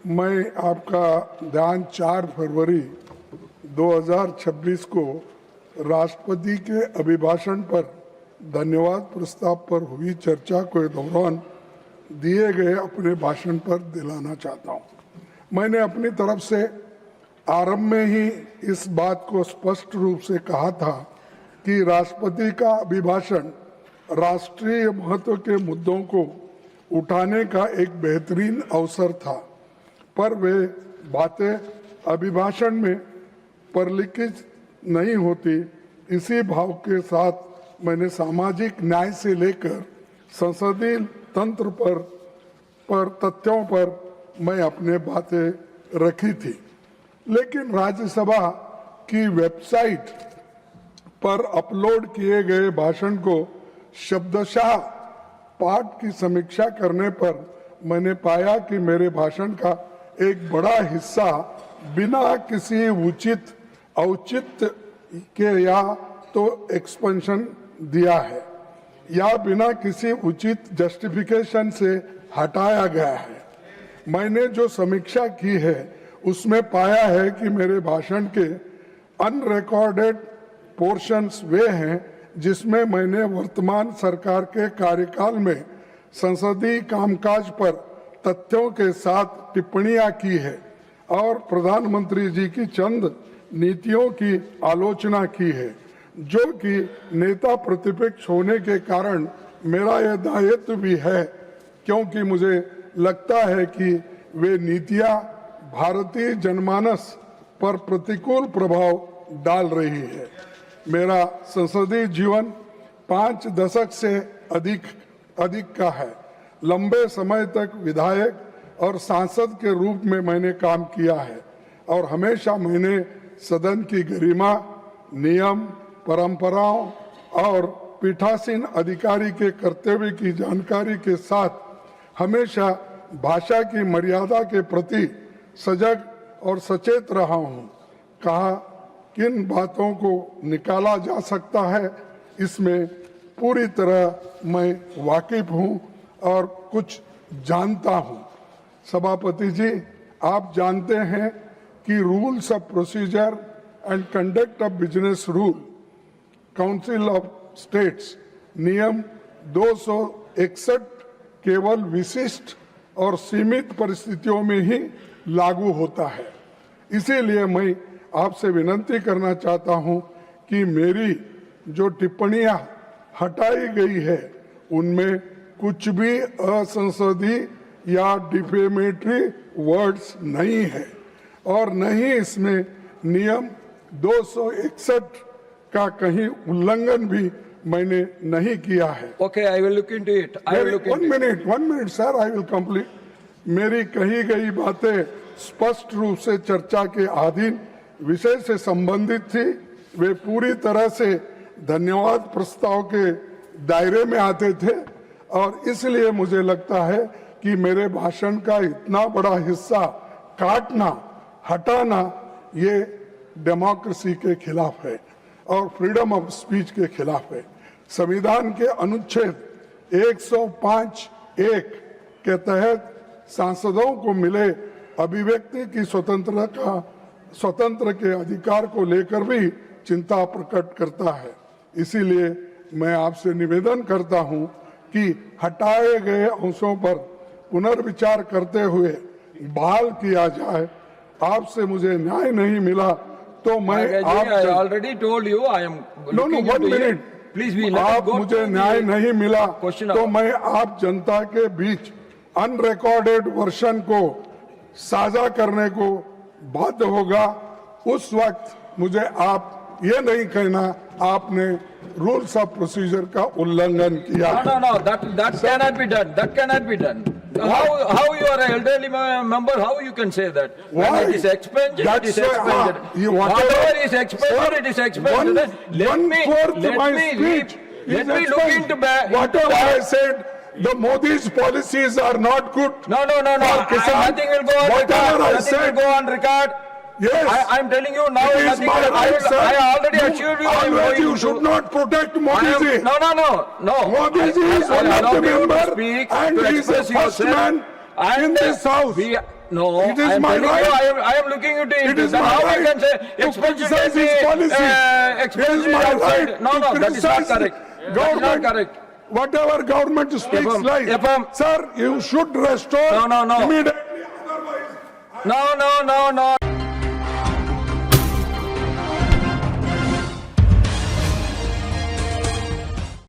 मैं आपका ध्यान 4 फरवरी 2026 को राष्ट्रपति के अभिभाषण पर धन्यवाद प्रस्ताव पर हुई चर्चा के दौरान दिए गए अपने भाषण पर दिलाना चाहता हूं। मैंने अपनी तरफ से आरंभ में ही इस बात को स्पष्ट रूप से कहा था कि राष्ट्रपति का अभिभाषण राष्ट्रीय महत्व के मुद्दों को उठाने का एक बेहतरीन अवसर था, पर वे बातें अभिभाषण में परिलक्षित नहीं होती। इसी भाव के साथ मैंने सामाजिक न्याय से लेकर संसदीय तंत्र पर तथ्यों पर मैं अपने बातें रखी थी, लेकिन राज्यसभा की वेबसाइट पर अपलोड किए गए भाषण को शब्दशः पाठ की समीक्षा करने पर मैंने पाया कि मेरे भाषण का एक बड़ा हिस्सा बिना किसी उचित औचित्य के या तो एक्सपेंशन दिया है या बिना किसी उचित जस्टिफिकेशन से हटाया गया है। मैंने जो समीक्षा की है उसमें पाया है कि मेरे भाषण के अनरिकॉर्डेड पोर्शंस वे हैं जिसमें मैंने वर्तमान सरकार के कार्यकाल में संसदीय कामकाज पर तथ्यों के साथ टिप्पणियां की है और प्रधानमंत्री जी की चंद नीतियों की आलोचना की है, जो कि नेता प्रतिपक्ष होने के कारण मेरा यह दायित्व भी है, क्योंकि मुझे लगता है कि वे नीतियां भारतीय जनमानस पर प्रतिकूल प्रभाव डाल रही है। मेरा संसदीय जीवन 5 दशक से अधिक का है। लंबे समय तक विधायक और सांसद के रूप में मैंने काम किया है और हमेशा मैंने सदन की गरिमा, नियम, परंपराओं और पीठासीन अधिकारी के कर्तव्य की जानकारी के साथ हमेशा भाषा की मर्यादा के प्रति सजग और सचेत रहा हूं। कहा किन बातों को निकाला जा सकता है, इसमें पूरी तरह मैं वाकिफ हूं और कुछ जानता हूं। सभापति जी, आप जानते हैं कि rules of procedure and conduct of business rule council of states नियम 261 केवल विशिष्ट और सीमित परिस्थितियों में ही लागू होता है। इसीलिए मैं आपसे विनती करना चाहता हूं कि मेरी जो टिप्पणियां हटाई गई है उनमें कुछ भी असंसदीय या डिफेमेटरी वर्ड्स नहीं है और न ही इसमें नियम 261 का कहीं उल्लंघन भी मैंने नहीं किया है। Okay, I will look into it. I will look into it. One minute, sir. I will complete. मेरी कही गई बातें स्पष्ट रूप से चर्चा के अधीन विषय से संबंधित थी। वे पूरी तरह से धन्यवाद प्रस्ताव के दायरे में आते थे और इसलिए मुझे लगता है कि मेरे भाषण का इतना बड़ा हिस्सा काटना, हटाना ये डेमोक्रेसी के खिलाफ है और फ्रीडम ऑफ स्पीच के खिलाफ है। संविधान के अनुच्छेद 105(1) के तहत सांसदों को मिले अभिव्यक्ति की स्वतंत्र के अधिकार को लेकर भी चिंता प्रकट करता है। इसीलिए मैं आपसे निवेदन करता हूं कि हटाए गए अंशों पर पुनर्विचार करते हुए बहाल किया जाए। आपसे मुझे न्याय नहीं मिला तो मैं I already told you I am looking one into minute. it. Please be let आप me go मुझे to न्याय the नहीं मिला question तो of- मैं आप जनता के बीच अनरिकॉर्डेड वर्षन को साझा करने को बाध्य होगा। उस वक्त मुझे आप ये नहीं कहना आपने रूल्स ऑफ प्रोसीजर का उल्लंघन किया। No. That cannot be done. That cannot be done. How you are an elderly member? How you can say that? Why? When it is expended, it is That's why- expended. whatever- Whatever is expended, Sir, it is expended. Let me look into back. Whatever I said, the Modi's policies are not good. No. Nothing will go on Whatever record. I Nothing will said- go on record. Yes. I am telling you now. It is Nothing my will, right, sir. I already assured you. I am Always going you to- should not protect I Modi am- ji. No. Modi ji is I one of allow the you to member speak, and to he is the express first yourself. man And in this house. No, It is I am my telling you, right. I am looking into it. It is Then my how right you can say to expulsion criticize can be, his policy. It expulsion is is my outside. right No, to no, that is not criticize correct. That is not government. correct. Whatever government speaks FM, lies. FM. Sir, you should restore No, no, no. immediately. Otherwise, No, no, no, no.